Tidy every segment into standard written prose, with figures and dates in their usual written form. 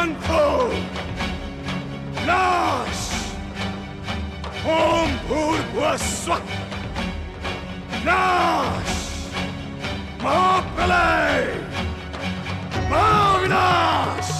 शांतो नाश ओम भूर्भुवः स्वः नाश महाप्रलय महाविनाश।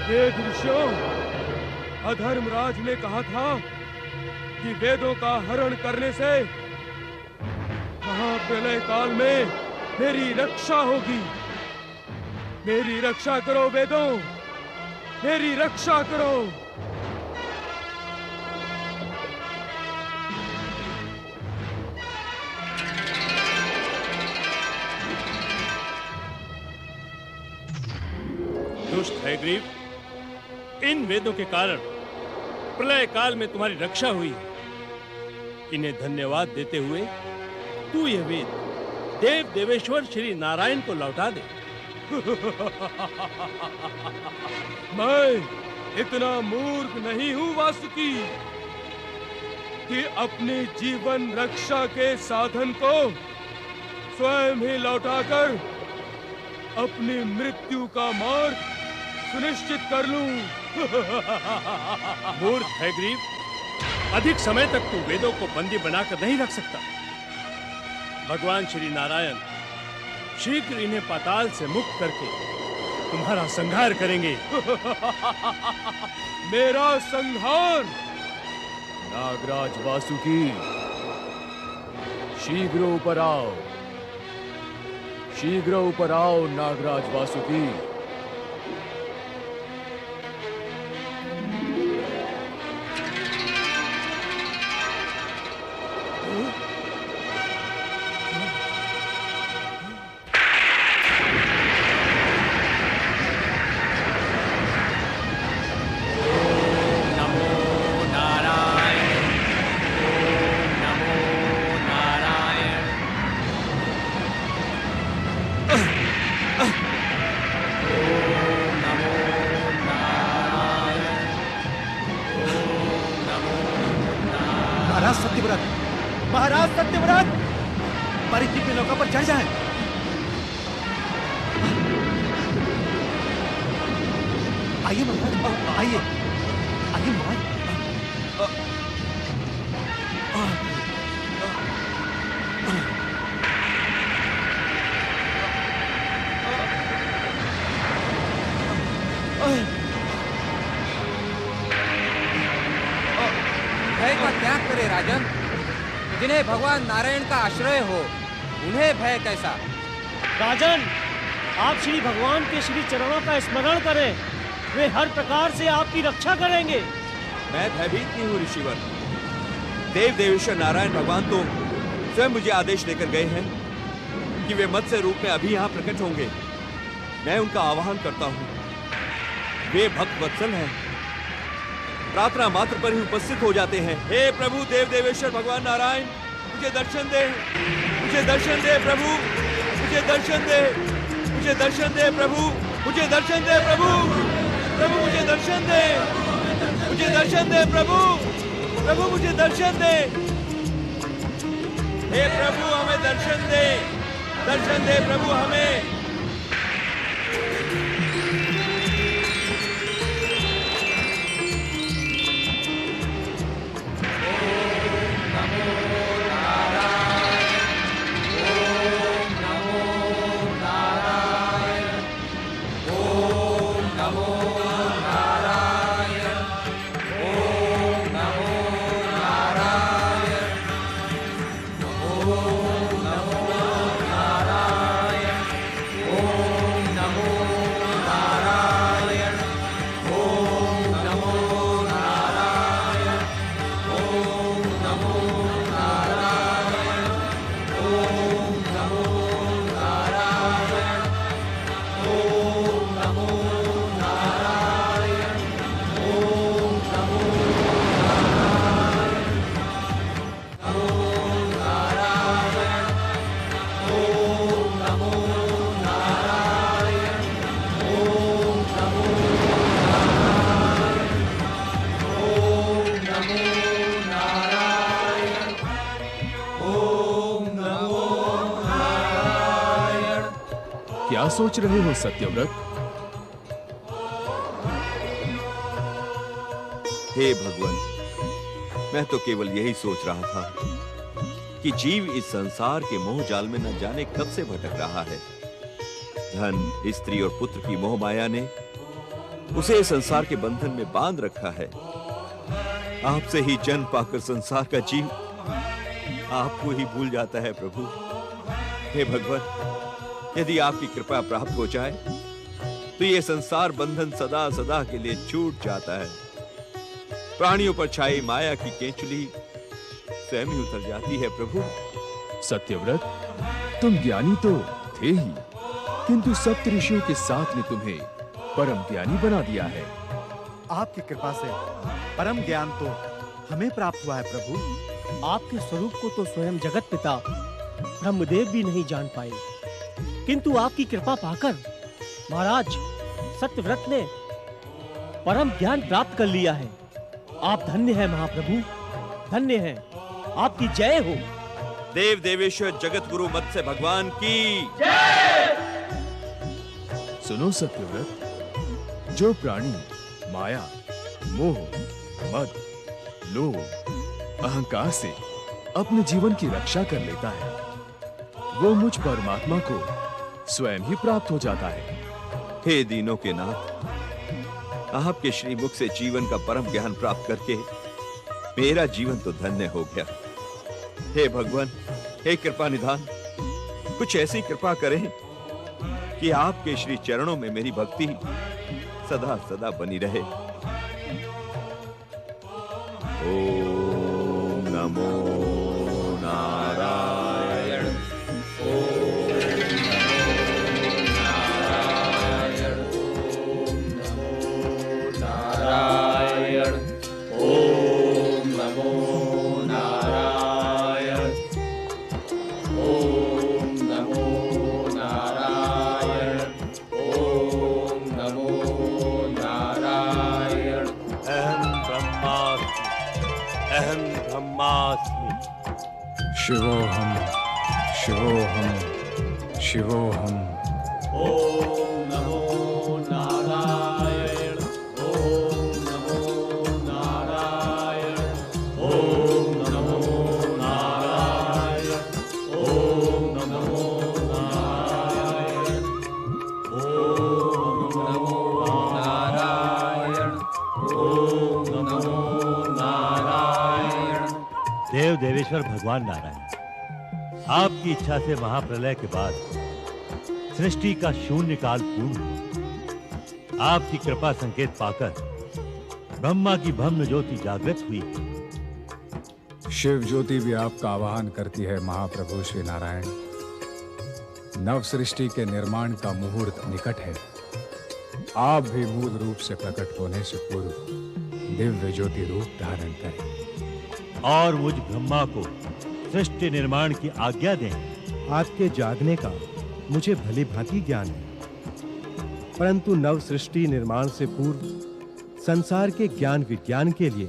वेद ऋषियों, अधर्मराज ने कहा था कि वेदों का हरण करने से महाप्रलय काल में मेरी रक्षा होगी। मेरी रक्षा करो वेदों, मेरी रक्षा करो। दुष्ट हयग्रीव, इन वेदों के कारण प्रलय काल में तुम्हारी रक्षा हुई। इन्हें धन्यवाद देते हुए तू ये वेद देव देवेश्वर श्री नारायण को लौटा दे। मैं इतना मूर्ख नहीं हूं वासुकी कि अपनी जीवन रक्षा के साधन को स्वयं ही लौटाकर अपनी मृत्यु का मार्ग सुनिश्चित कर लूं। मूर्ख हयग्रीव, अधिक समय तक तू वेदों को बंदी बनाकर नहीं रख सकता। भगवान श्री नारायण शीघ्र इन्हें पाताल से मुक्त करके तुम्हारा संहार करेंगे। मेरा संहार? नागराज वासुकी, शीघ्र ऊपर आओ, शीघ्र ऊपर आओ नागराज वासुकी। महाराज सत्यव्रत, हमारी दिव्य नौका पर चढ़ जाएं। आइए महाराज, आइए आइए महाराज। भय का त्याग करे राजन। जिन्हें भगवान नारायण का आश्रय हो, उन्हें भय कैसा? राजन, आप श्री भगवान के श्री चरणों का स्मरण करें, वे हर प्रकार से आपकी रक्षा करेंगे। मैं भयभीत नहीं हूँ ऋषिवर। देव देवेश्वर नारायण भगवान तो स्वयं मुझे आदेश देकर गए हैं कि वे मत्स्य रूप में अभी यहाँ प्रकट होंगे। मैं उनका आवाहन करता हूँ। वे भक्त वत्सल हैं, प्रार्थना मात्र पर ही उपस्थित हो जाते हैं। हे प्रभु देव देवेश्वर भगवान नारायण, मुझे दर्शन दे, मुझे दर्शन दे प्रभु, मुझे दर्शन दे, मुझे दर्शन दे प्रभु, मुझे दर्शन दे प्रभु, प्रभु मुझे दर्शन दे, मुझे दर्शन दे प्रभु, प्रभु मुझे दर्शन दे। हे प्रभु हमें दर्शन दे, दर्शन दे प्रभु हमें। क्या सोच रहे हो सत्यव्रत? हे भगवान, मैं तो केवल यही सोच रहा था कि जीव इस संसार के मोह जाल में न जाने कब से भटक रहा है। धन, स्त्री और पुत्र की मोह माया ने उसे संसार के बंधन में बांध रखा है। आपसे ही जन्म पाकर संसार का जीव आपको ही भूल जाता है प्रभु। हे भगवान, यदि आपकी कृपा प्राप्त हो जाए तो ये संसार बंधन सदा सदा के लिए छूट जाता है। प्राणियों पर छाई माया की केंचुली स्वयं ही उतर जाती है प्रभु। सत्यव्रत, तुम ज्ञानी तो थे ही, किंतु सप्त ऋषियों के साथ ने तुम्हें परम ज्ञानी बना दिया है। आपकी कृपा से परम ज्ञान तो हमें प्राप्त हुआ है प्रभु। आपके स्वरूप को तो स्वयं जगत पिता ब्रह्मदेव भी नहीं जान पाए, किंतु आपकी कृपा पाकर महाराज सत्यव्रत ने परम ज्ञान प्राप्त कर लिया है। आप धन्य हैं महाप्रभु, धन्य हैं। आपकी जय हो। देव देवेश्वर जगत गुरु मत्स्य भगवान की। सुनो सत्यव्रत, जो प्राणी माया, मोह, मद, लोभ, अहंकार से अपने जीवन की रक्षा कर लेता है, वो मुझ परमात्मा को स्वयं ही प्राप्त हो जाता है। हे दीनों के नाथ, आपके श्रीमुख से जीवन का परम ज्ञान प्राप्त करके मेरा जीवन तो धन्य हो गया। हे भगवान, हे कृपा निधान, कुछ ऐसी कृपा करें कि आपके श्री चरणों में मेरी भक्ति सदा सदा बनी रहे। ओम नमो नारायण। अहम ब्रह्मास्मि। शिवोहम शिवोहम शिवोहम। ओम नमो नारायण। ओम नमो नारायण। ओम नमो नारायण। ओम नमो नारायण। ओम नमो नारायण। ओम नमो नारायण। देव देवेश्वर भगवान नारायण, आपकी इच्छा से महाप्रलय के बाद सृष्टि का शून्य काल पूर्ण हुआ। आपकी कृपा संकेत पाकर ब्रह्मा की ब्रह्म ज्योति जागृत हुई। शिव ज्योति भी आपका आवाहन करती है महाप्रभु श्री नारायण। नव सृष्टि के निर्माण का मुहूर्त निकट है। आप भी मूल रूप से प्रकट होने से पूर्व दिव्य ज्योति रूप धारण करें और मुझ ब्रह्मा को सृष्टि निर्माण की आज्ञा दें। आपके जागने का मुझे भली भांति ज्ञान है, परंतु नव सृष्टि निर्माण से पूर्व संसार के ज्ञान विज्ञान के लिए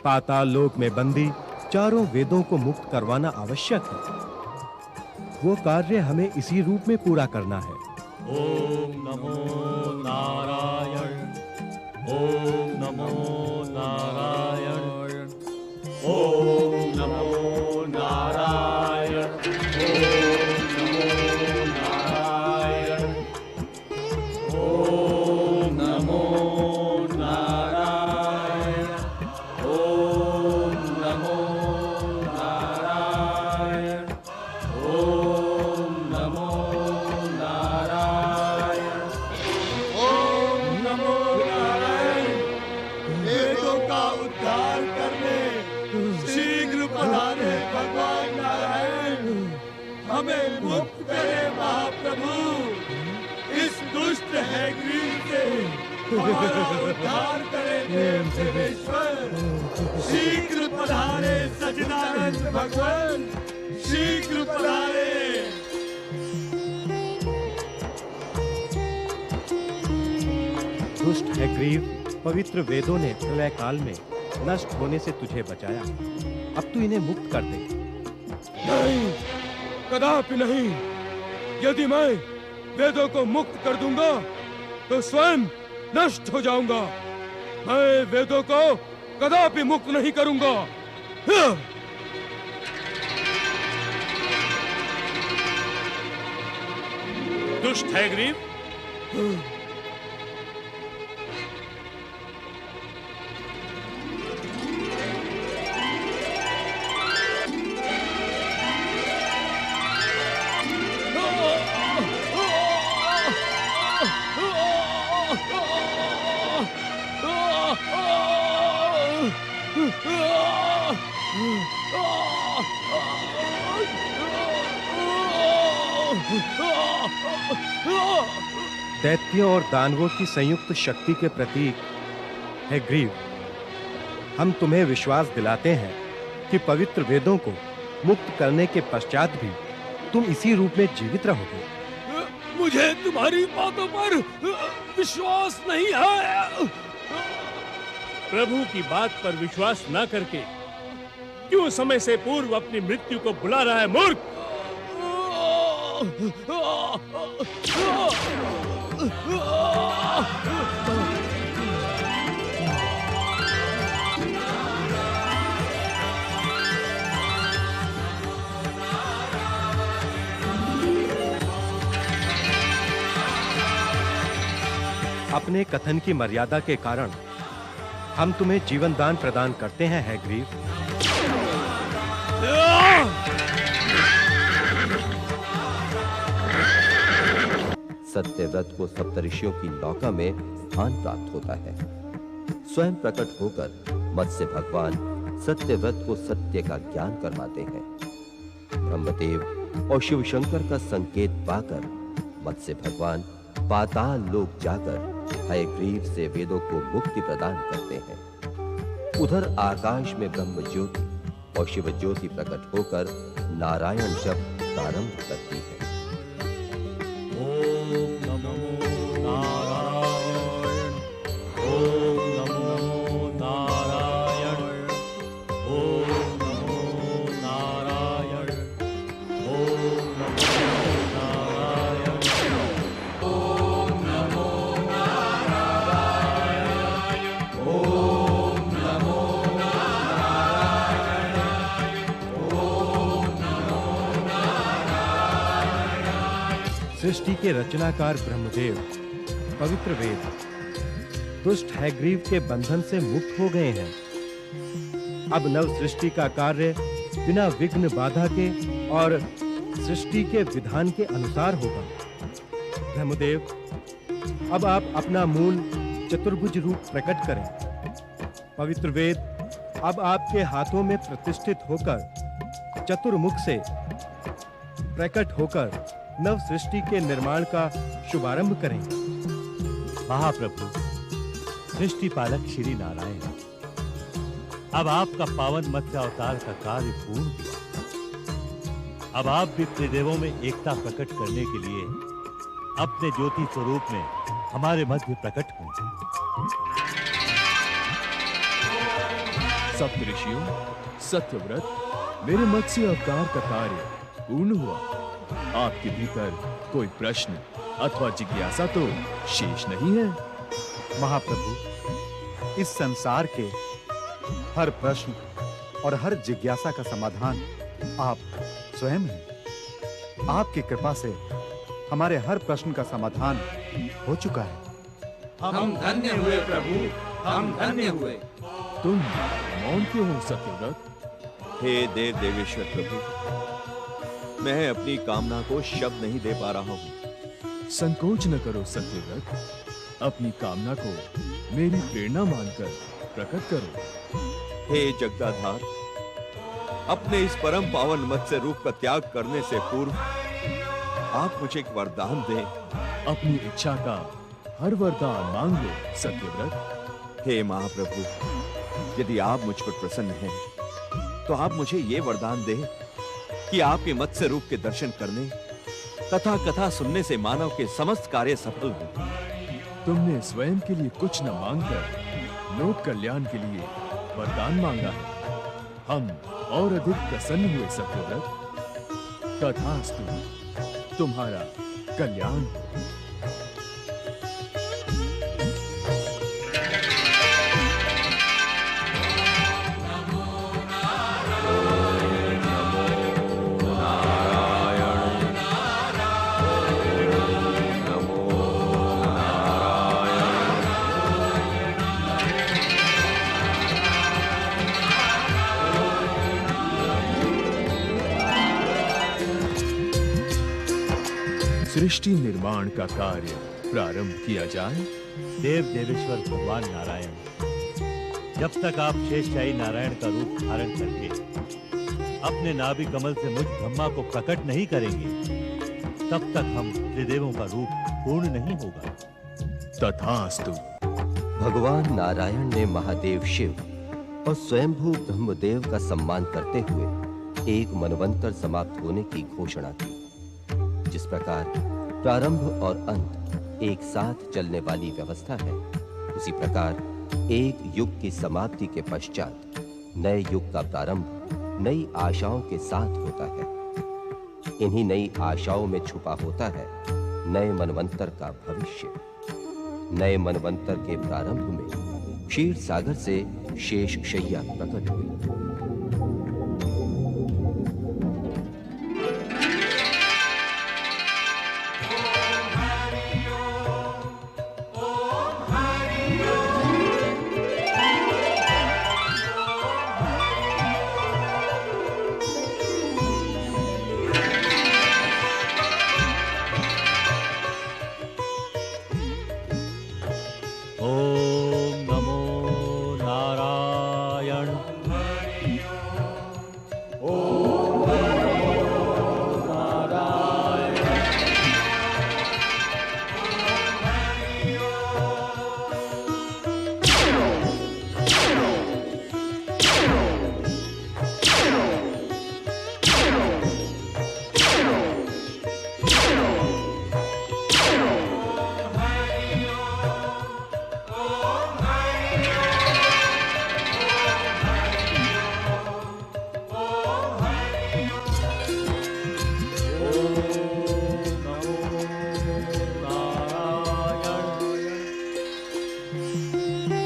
पाताल लोक में बंदी चारों वेदों को मुक्त करवाना आवश्यक है। वो कार्य हमें इसी रूप में पूरा करना है। ओम नमो नारायण। ओम नमो नारायण। ओम नमो नारायण। ओम नमो नारायण। ओम नमो नारायण। ओम नमो नारायण। ओम नमो नारायण। वेदों का उद्धार करने शीघ्र पधारे भगवान नारायण। हमें मुक्त करे महाप्रभु, इस दुष्ट हैग्रीव से हमारा उद्धार करे देव देवेश्वर। शीघ्र पधारे सच्चिदानंद भगवान, शीघ्र पधारे। दुष्ट हैग्रीव, पवित्र वेदों ने प्रलय काल में नष्ट होने से तुझे बचाया, अब तू इन्हें मुक्त कर दे। नहीं, कदापि नहीं। यदि मैं वेदों को मुक्त कर दूंगा तो स्वयं नष्ट हो जाऊंगा। मैं वेदों को कदापि मुक्त नहीं करूंगा। दुष्ट हैग्रीव, दैत्यों और दानवों की संयुक्त शक्ति के प्रतीक है ग्रीव। हम तुम्हें विश्वास दिलाते हैं कि पवित्र वेदों को मुक्त करने के पश्चात भी तुम इसी रूप में जीवित रहोगे। मुझे तुम्हारी बातों पर विश्वास नहीं है। प्रभु की बात पर विश्वास न करके क्यों समय से पूर्व अपनी मृत्यु को बुला रहा है मूर्ख? अपने कथन की मर्यादा के कारण हम तुम्हें जीवन दान प्रदान करते हैं हैग्रीव। सत्यव्रत को सप्तऋषियों की नौका में स्थान प्राप्त होता है। स्वयं प्रकट होकर मत्स्य भगवान सत्यव्रत को सत्य का ज्ञान करवाते हैं। ब्रह्मदेव और शिव शंकर का संकेत पाकर मत्स्य भगवान पाताल लोक जाकर हयग्रीव से वेदों को मुक्ति प्रदान करते हैं। उधर आकाश में ब्रह्म ज्योति और शिव ज्योति प्रकट होकर नारायण शब्द प्रारंभ करती है। ओम नमो नारायण, ओम नमो नारायण, ओम नमो नारायण, ओम नमो नारायण, ओम नमो सृष्टि के रचनाकार ब्रह्मदेव पवित्र वेद दुष्ट हैग्रीव के बंधन से मुक्त हो गए हैं। अब नव सृष्टि का कार्य बिना विघ्न बाधा के और सृष्टि के विधान के अनुसार होगा। ब्रह्मदेव, अब आप अपना मूल चतुर्भुज रूप प्रकट करें। पवित्र वेद अब आपके हाथों में प्रतिष्ठित होकर चतुर्मुख से प्रकट होकर नव सृष्टि के निर्माण का शुभारंभ करें। महाप्रभु, सृष्टि पालक श्री नारायण, अब आपका पावन मत्स्य अवतार का कार्य पूर्ण हुआ। अब आप भी त्रिदेवों में एकता प्रकट करने के लिए अपने ज्योति स्वरूप में हमारे मध्य प्रकट हों। सप्तऋषियों, सत्यव्रत, मेरे मत्स्य अवतार का कार्य पूर्ण हुआ। आपके भीतर कोई प्रश्न अथवा जिज्ञासा तो शेष नहीं है। महाप्रभु, इस संसार के हर प्रश्न और हर जिज्ञासा का समाधान आप स्वयं हैं। आपकी कृपा से हमारे हर प्रश्न का समाधान हो चुका है। हम धन्य हुए प्रभु, हम धन्य हुए। तुम मौन क्यों हो सत्यव्रत? हे देव देवेश्वर प्रभु, मैं अपनी कामना को शब्द नहीं दे पा रहा हूँ। संकोच न करो सत्यव्रत, अपनी कामना को मेरी प्रेरणा मानकर प्रकट करो। हे जगदाधार, अपने इस परम पावन मत्स्य रूप का त्याग करने से पूर्व आप मुझे एक वरदान दें। अपनी इच्छा का हर वरदान मांग लो सत्यव्रत। हे महाप्रभु, यदि आप मुझ पर प्रसन्न हैं, तो आप मुझे ये वरदान दें कि आपके मत्स्य रूप के दर्शन करने तथा कथा सुनने से मानव के समस्त कार्य सफल हो। तुमने स्वयं के लिए कुछ न मांगकर लोक कल्याण के लिए वरदान मांगा है। हम और अधिक प्रसन्न हुए सत्यव्रत। तथास्तु, तुम्हारा कल्याण हो। सृष्टि निर्माण का कार्य प्रारंभ किया जाए। देव देवेश्वर भगवान नारायण, जब तक आप शेषशाही नारायण का रूप धारण करके अपने नाभि कमल से मुझ ब्रह्मा को प्रकट नहीं करेंगे, तब तक हम त्रिदेवों का रूप पूर्ण नहीं होगा। तथास्तु। भगवान नारायण ने महादेव शिव और स्वयंभू ब्रह्मदेव का सम्मान करते हुए एक मनवंतर समाप्त होने की घोषणा की। जिस प्रकार प्रारंभ और अंत एक साथ चलने वाली व्यवस्था है, उसी प्रकार एक युग की समाप्ति के पश्चात नए युग का प्रारंभ नई आशाओं के साथ होता है। इन्हीं नई आशाओं में छुपा होता है नए मनवंतर का भविष्य। नए मनवंतर के प्रारंभ में क्षीर सागर से शेष शैया प्रकट हुई।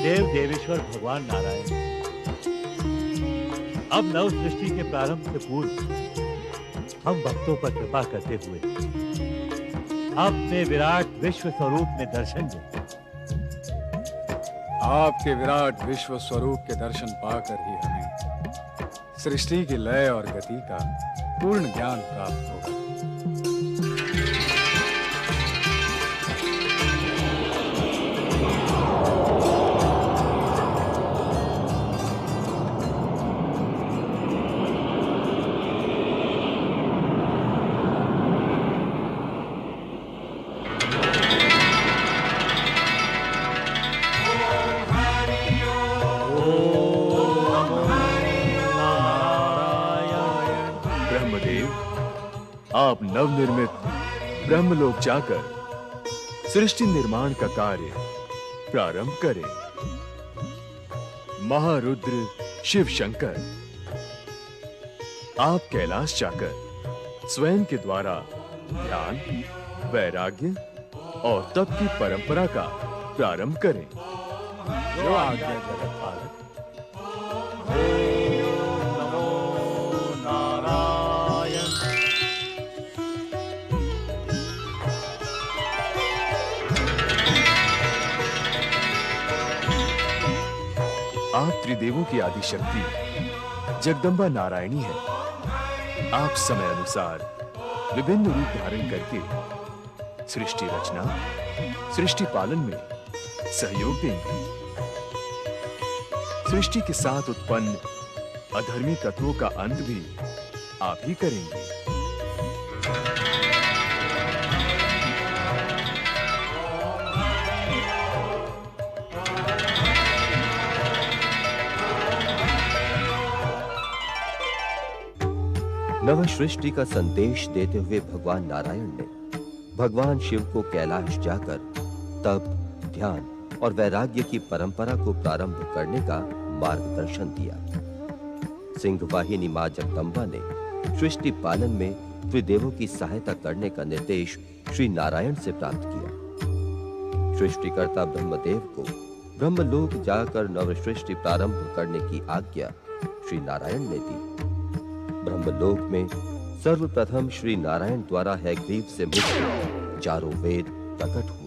देव देवेश्वर भगवान नारायण, अब नव सृष्टि के प्रारंभ से पूर्व हम भक्तों पर कृपा करते हुए अपने विराट विश्व स्वरूप में दर्शन दें। आपके विराट विश्व स्वरूप के दर्शन पाकर ही हमें सृष्टि की लय और गति का पूर्ण ज्ञान प्राप्त होगा। आप नवनिर्मित ब्रह्मलोक जाकर सृष्टि निर्माण का कार्य प्रारंभ करें। महारुद्र शिव शंकर, आप कैलाश जाकर स्वयं के द्वारा ध्यान, वैराग्य और तप की परंपरा का प्रारंभ करें। जो आज्ञा जगत पालक। आप त्रिदेवों की आदि शक्ति जगदम्बा नारायणी है। आप समय अनुसार विभिन्न रूप धारण करके सृष्टि रचना, सृष्टि पालन में सहयोग देंगे। सृष्टि के साथ उत्पन्न अधर्मी तत्वों का अंत भी आप ही करेंगे। नव सृष्टि का संदेश देते हुए भगवान नारायण ने भगवान शिव को कैलाश जाकर तप, ध्यान और वैराग्य की परंपरा को प्रारंभ करने का मार्गदर्शन दिया। सिंहवाहिनी मां जगदम्बा ने सृष्टि पालन में त्रिदेवों की सहायता करने का निर्देश श्री नारायण से प्राप्त किया। सृष्टिकर्ता ब्रह्मदेव को ब्रह्मलोक जाकर नव सृष्टि प्रारंभ करने की आज्ञा श्री नारायण ने दी। ब्रह्मलोक में सर्वप्रथम श्री नारायण द्वारा हैग्रीव से मुक्त चारों वेद प्रकट हुए।